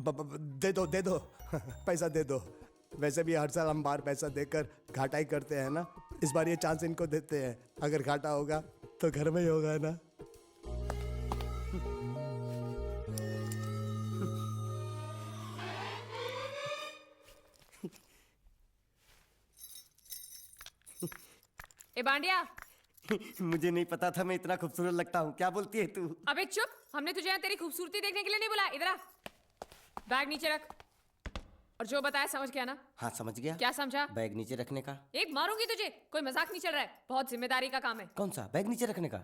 दे दो दे दो पैसा दे दो। वैसे भी हर साल हम बाहर पैसा देकर घाटा ही करते हैं ना, इस बार ये चांस इनको देते हैं। अगर घाटा होगा तो घर में ही होगा ना। ए बांडिया, मुझे नहीं पता था मैं इतना खूबसूरत लगता हूँ। क्या बोलती है तू? अबे चुप, हमने तुझे यहाँ तेरी खूबसूरती देखने के लिए नहीं बुलाया। इधर आ, बैग नीचे रख। और जो बताया समझ गया ना? हाँ समझ गया। क्या समझा? बैग नीचे रखने का। एक मारूंगी तुझे, कोई मजाक नहीं चल रहा है, बहुत जिम्मेदारी का काम है। कौन सा बैग नीचे रखने का?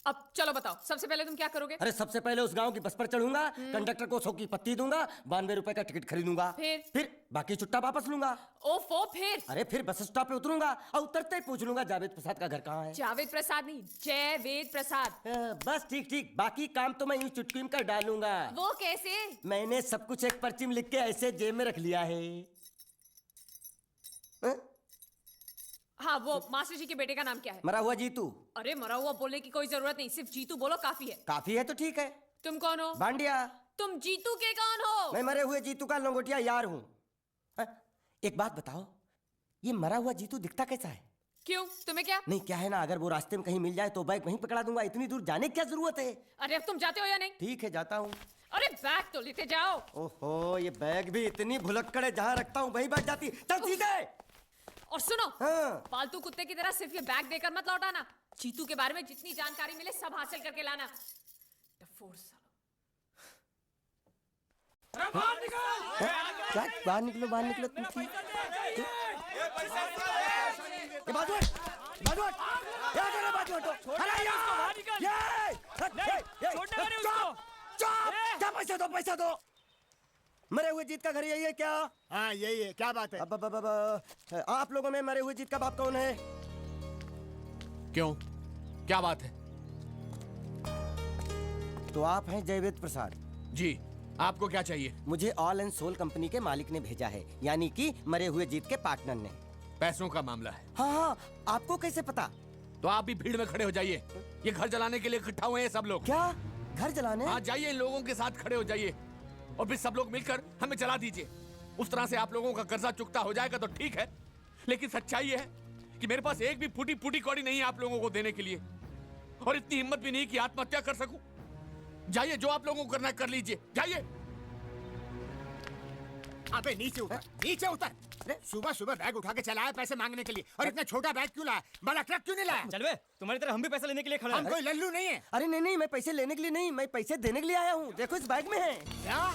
अब चलो बताओ, सबसे पहले तुम क्या करोगे? अरे सबसे पहले उस गांव की बस पर चढ़ूंगा, कंडक्टर को 100 की पत्ती दूंगा, 92 रुपए का टिकट खरीदूंगा। फिर बाकी चुट्टा वापस लूंगा। ओफो, फिर? अरे फिर बस स्टॉप पे उतरूंगा और उतरते ही पूछ लूंगा जावेद प्रसाद का घर कहाँ है। जावेद प्रसाद नहीं, जयवेद प्रसाद। बस ठीक ठीक, बाकी काम तो मैं यूं चुटकी में कर डालूंगा। वो कैसे? मैंने सब कुछ एक पर्ची में लिख के ऐसे जेब में रख लिया है। हाँ, वो मास्टर जी के बेटे का नाम क्या है? मरा हुआ जीतू। अरे मरा हुआ बोलने की कोई जरूरत नहीं, सिर्फ जीतू बोलो काफी है। काफी है तो ठीक है। तुम कौन हो? बांडिया। तुम जीतू के कौन हो? मैं मरे हुए जीतू का लंगोटिया यार हूँ। एक बात बताओ, ये मरा हुआ जीतू दिखता कैसा है? क्यों, तुम्हें क्या? नहीं क्या है ना, अगर वो रास्ते में कहीं मिल जाए तो बैग वहीं पकड़ा दूंगा। इतनी दूर जाने की क्या जरूरत है? अरे अब तुम जाते हो या नहीं? ठीक है जाता हूँ। अरे बैग तो लेते जाओ। ओहो, ये बैग भी इतनी भुलक्कड़ है, जहाँ रखता हूँ वहीं बैठ जाती। चल ठीक है। और सुनो, हाँ। पालतू कुत्ते की तरह सिर्फ ये बैग देकर मत लौटाना। जीतू के बारे में जितनी जानकारी मिले सब हासिल करके लाना। डफोर सालो। क्या बाहर निकलो बाहर निकलो तुम। बाजू बाजू बाजू हटो। क्या पैसा दो। मरे हुए जीत का घर यही है क्या? हाँ यही है। क्या बात है? अब आप लोगों में मरे हुए जीत का बाप कौन है? क्यों, क्या बात है? तो आप हैं जयवेद प्रसाद जी, आपको क्या चाहिए? मुझे ऑल एंड सोल कंपनी के मालिक ने भेजा है, यानी कि मरे हुए जीत के पार्टनर ने। पैसों का मामला है। हाँ, आपको कैसे पता? तो आप भी भीड़ में खड़े हो जाइए। ये घर जलाने के लिए इकट्ठा हुए हैं सब लोग। क्या घर जलाने? हाँ जाइए, इन लोगों के साथ खड़े हो जाइए और फिर सब लोग मिलकर हमें जला दीजिए। उस तरह से आप लोगों का कर्जा चुकता हो जाएगा तो ठीक है, लेकिन सच्चाई ये है कि मेरे पास एक भी फूटी फूटी कौड़ी नहीं है आप लोगों को देने के लिए, और इतनी हिम्मत भी नहीं कि आत्महत्या कर सकूं। जाइए, जो आप लोगों को करना है कर लीजिए, जाइए। अबे नीचे उतर, नीचे उतर। सुबह सुबह बैग उठा के चला है पैसे मांगने के लिए, और इतना छोटा बैग क्यों लाया? बड़ा ट्रक क्यों नहीं लाया? चल बे, तुम्हारी तरह हम भी पैसा लेने के लिए खड़े हम हैं। कोई लल्लू नहीं है। अरे नहीं, मैं पैसे लेने के लिए नहीं, मैं पैसे देने के लिए आया हूँ। देखो इस बैग में है। क्या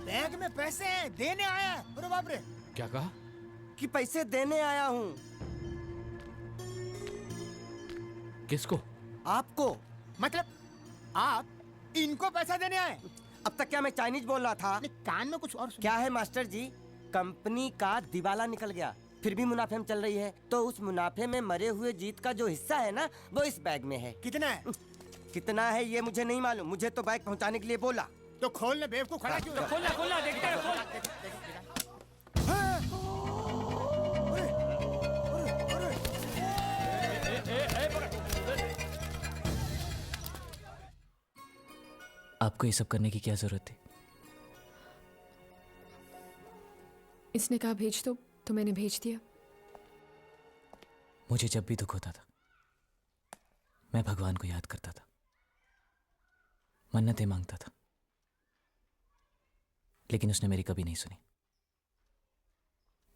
बैग में पैसे हैं? देने आया है? अरे बाप रे। क्या कहा? कि पैसे देने आया हूँ। किसको? आपको। मतलब आप इनको पैसा देने आए? अब तक क्या मैं चाइनीज बोल रहा था? कान में कुछ और सुन। क्या है मास्टर जी, कंपनी का दिवाला निकल गया, फिर भी मुनाफे में चल रही है। तो उस मुनाफे में मरे हुए जीत का जो हिस्सा है ना, वो इस बैग में है। कितना है? कितना है ये मुझे नहीं मालूम, मुझे तो बैग पहुंचाने के लिए बोला। तो खोलने बेवकूफ खड़ा क्यों? खोलना देखते हैं, खोल। आपको ये सब करने की क्या जरूरत थी? इसने कहा भेज दो तो मैंने भेज दिया। मुझे जब भी दुख होता था मैं भगवान को याद करता था, मन्नतें मांगता था, लेकिन उसने मेरी कभी नहीं सुनी।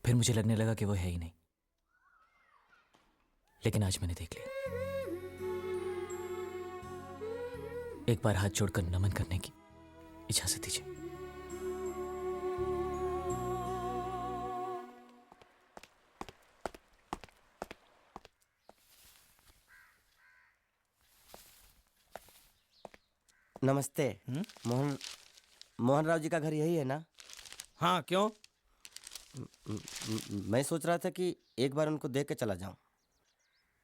फिर मुझे लगने लगा कि वो है ही नहीं, लेकिन आज मैंने देख लिया। एक बार हाथ जोड़कर नमन करने की इजाजत दीजिए। नमस्ते। मोहन राव जी का घर यही है ना? हाँ, क्यों? मैं सोच रहा था कि एक बार उनको देख के चला जाऊं।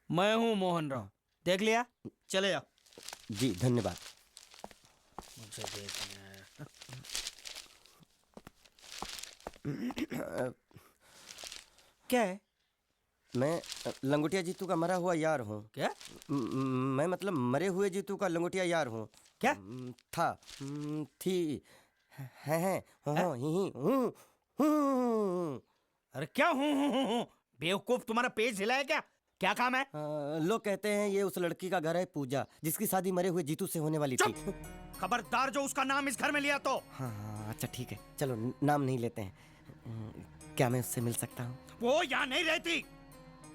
मैं हूँ मोहन राव, देख लिया, चले जाओ। जी धन्यवाद। मुझे देखना है। क्या है? मैं लंगोटिया जीतू का मरा हुआ यार हूँ। क्या? मैं मतलब मरे हुए जीतू का लंगोटिया यार हूँ। क्या? था, थी, है, हो, ही, हूँ। अरे क्या हूँ? बेवकूफ, तुम्हारा पेज हिला है क्या? क्या काम है? लोग कहते हैं ये उस लड़की का घर है पूजा, जिसकी शादी मरे हुए जीतू से होने वाली थी। खबरदार जो उसका नाम इस घर में लिया तो। हाँ, अच्छा ठीक है, चलो नाम नहीं लेते हैं। क्या मैं उससे मिल सकता हूँ? वो यहाँ नहीं रहती।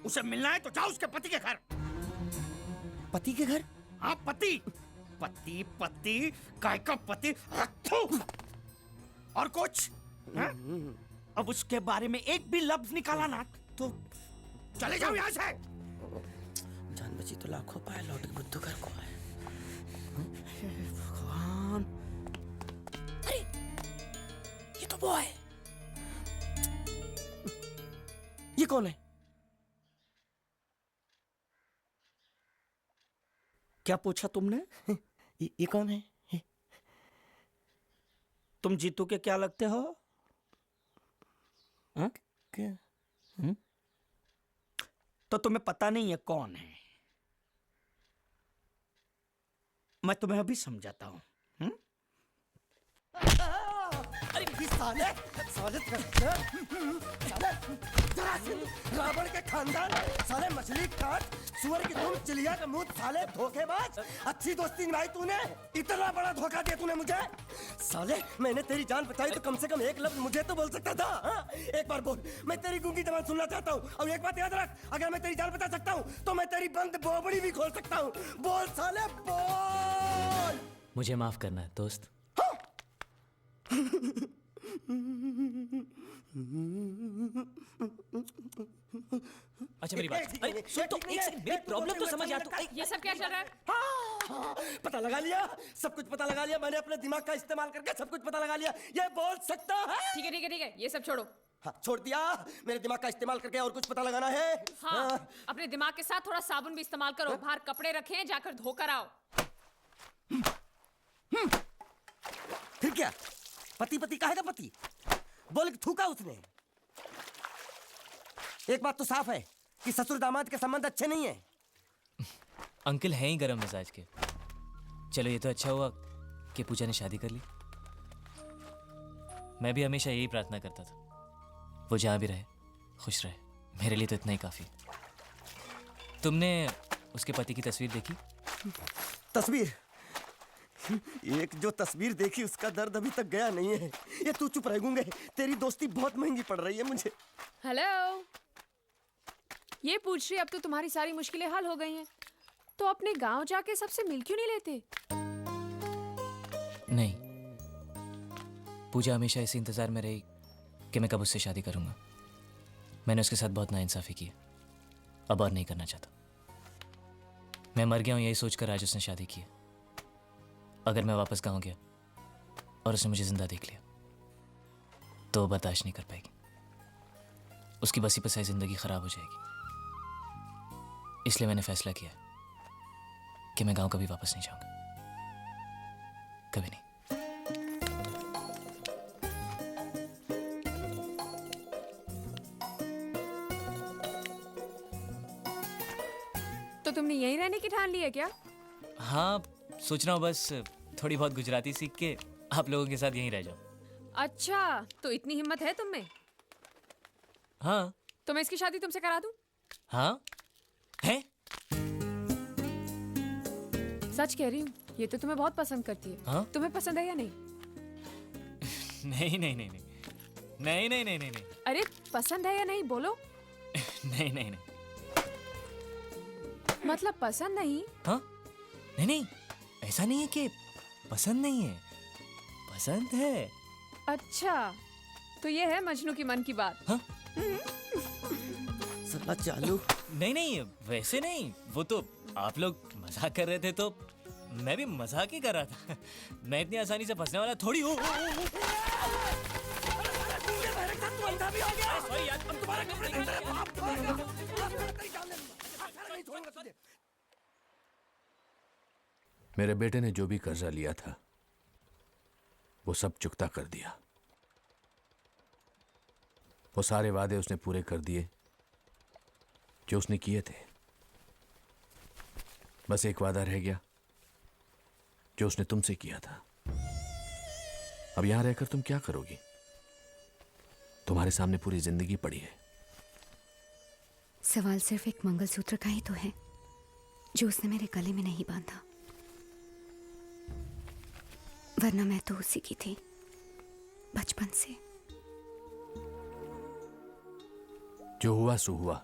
उसे मिलना है तो जाओ उसके पति के घर। पति के घर? हाँ, पति पति पति काय का पति। और कुछ हाँ? अब उसके बारे में एक भी लफ्ज निकाला ना तो चले जाओ यहाँ से। जान बची तो लाखों पाए, लौट के बुद्धू घर को आए। भगवान, अरे ये तो वो है। ये कौन है? क्या पूछा तुमने? ये कौन है? तुम जीतू के क्या लगते हो? हाँ? क्या? तो तुम्हें पता नहीं है कौन है? मैं तुम्हें अभी समझाता हूं। अरे साले साले रावण के खानदान, साले मछली काट, सुअर की तुम, चिड़िया का मुंह, साले धोखेबाज। अच्छी दोस्ती निभाई तूने, इतना बड़ा धोखा दिया तूने मुझे। साले मैंने तेरी जान बचाई तो कम से कम एक लफ्ज मुझे तो बोल सकता था। हाँ? एक बार बोल, मैं तेरी गूंगी जबान सुनना चाहता हूँ। और एक बात याद रख, अगर मैं तेरी जान बचा सकता हूँ तो मैं तेरी बंद बोबड़ी भी खोल सकता हूँ। बोल साले बोल। मुझे माफ करना है दोस्त। अच्छा मेरी बात, अरे सुन तो, एक सेकंड, मेरी प्रॉब्लम तो समझ आ। तू ये सब क्या चल रहा है? हाँ, पता लगा लिया, सब कुछ पता लगा लिया। मैंने अपने दिमाग का इस्तेमाल करके सब कुछ पता लगा लिया। ये बोल सकता है? ठीक है ठीक है ठीक है, ये सब छोड़ो। हाँ, छोड़ दिया। मेरे दिमाग का इस्तेमाल करके और कुछ पता लगाना है? हाँ, अपने दिमाग के साथ थोड़ा साबुन भी इस्तेमाल करो। बाहर कपड़े रखें, जाकर धोकर आओ। फिर क्या? पति पति कहेगा पति? बोल के थूका उसने। एक बात तो साफ है कि ससुर दामाद के संबंध अच्छे नहीं है। अंकल हैं ही गरम मिजाज के। चलो ये तो अच्छा हुआ कि पूजा ने शादी कर ली। मैं भी हमेशा यही प्रार्थना करता था, वो जहाँ भी रहे खुश रहे। मेरे लिए तो इतना ही काफी। तुमने उसके पति की तस्वीर देखी? तस्वीर? एक जो तस्वीर देखी उसका दर्द अभी तक गया नहीं है। ये तू चुप रह गूंगे, तेरी दोस्ती बहुत महंगी पड़ रही है मुझे। हेलो, ये पूछ रही अब तो तुम्हारी सारी मुश्किलें हल हो गई हैं, तो अपने गांव जाके सबसे मिल क्यों नहीं लेते? नहीं, पूजा हमेशा इसी इंतजार में रही कि मैं कब उससे शादी करूंगा। मैंने उसके साथ बहुत नाइंसाफी की, अब और नहीं करना चाहता। मैं मर गया हूं यही सोचकर आज उसने शादी की है। अगर मैं वापस गांव गया और उसने मुझे जिंदा देख लिया तो वो बर्दाश्त नहीं कर पाएगी। उसकी बसी बसाई जिंदगी खराब हो जाएगी। इसलिए मैंने फैसला किया कि मैं गांव कभी वापस नहीं जाऊंगा, कभी नहीं। तो तुमने यहीं रहने की ठान ली है क्या? हाँ, सोच रहा हूँ बस थोड़ी बहुत गुजराती सीख के आप लोगों के साथ यहीं रह जाऊं। अच्छा, तो इतनी हिम्मत है तुम में? हाँ तो मैं इसकी शादी तुमसे करा दूं? हाँ है। सच कह रही हूँ, ये तो तुम्हें बहुत पसंद करती है। हाँ? तुम्हें पसंद है या नहीं? नहीं नहीं नहीं नहीं नहीं नहीं नहीं नहीं नहीं अरे पसंद है या नहीं बोलो। नहीं नहीं नहीं। मतलब पसंद नहीं? हाँ नहीं नहीं, ऐसा नहीं है कि पसंद नहीं है, पसंद है। अच्छा, तो ये है मजनू की मन की बात। हाँ? साला चालू। नहीं नहीं, वैसे नहीं, वो तो आप लोग मजाक कर रहे थे तो मैं भी मजाक ही कर रहा था। मैं इतनी आसानी से फंसने वाला थोड़ी हूँ। मेरे बेटे ने जो भी कर्जा लिया था वो सब चुकता कर दिया। वो सारे वादे उसने पूरे कर दिए जो उसने किए थे। बस एक वादा रह गया जो उसने तुमसे किया था। अब यहां रहकर तुम क्या करोगी? तुम्हारे सामने पूरी जिंदगी पड़ी है। सवाल सिर्फ एक मंगलसूत्र का ही तो है जो उसने मेरे गले में नहीं बांधा, वरना मैं तो उसी की थी बचपन से। जो हुआ सो हुआ,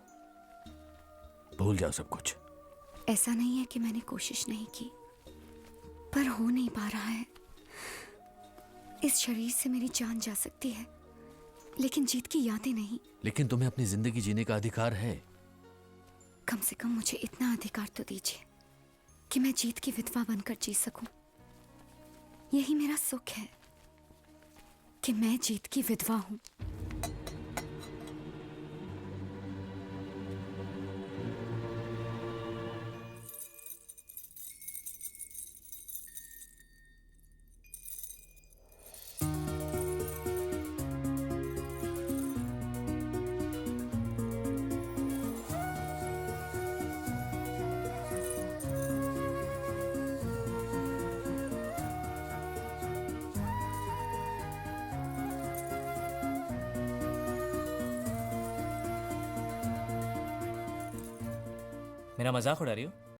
भूल जाओ सब कुछ। ऐसा नहीं है कि मैंने कोशिश नहीं की, पर हो नहीं पा रहा है। इस शरीर से मेरी जान जा सकती है, लेकिन जीत की यादें नहीं। लेकिन तुम्हें अपनी जिंदगी जीने का अधिकार है। कम से कम मुझे इतना अधिकार तो दीजिए कि मैं जीत की विधवा बनकर जी सकूं। यही मेरा सुख है कि मैं जीत की विधवा हूं। मेरा मजाक उड़ा रही हो?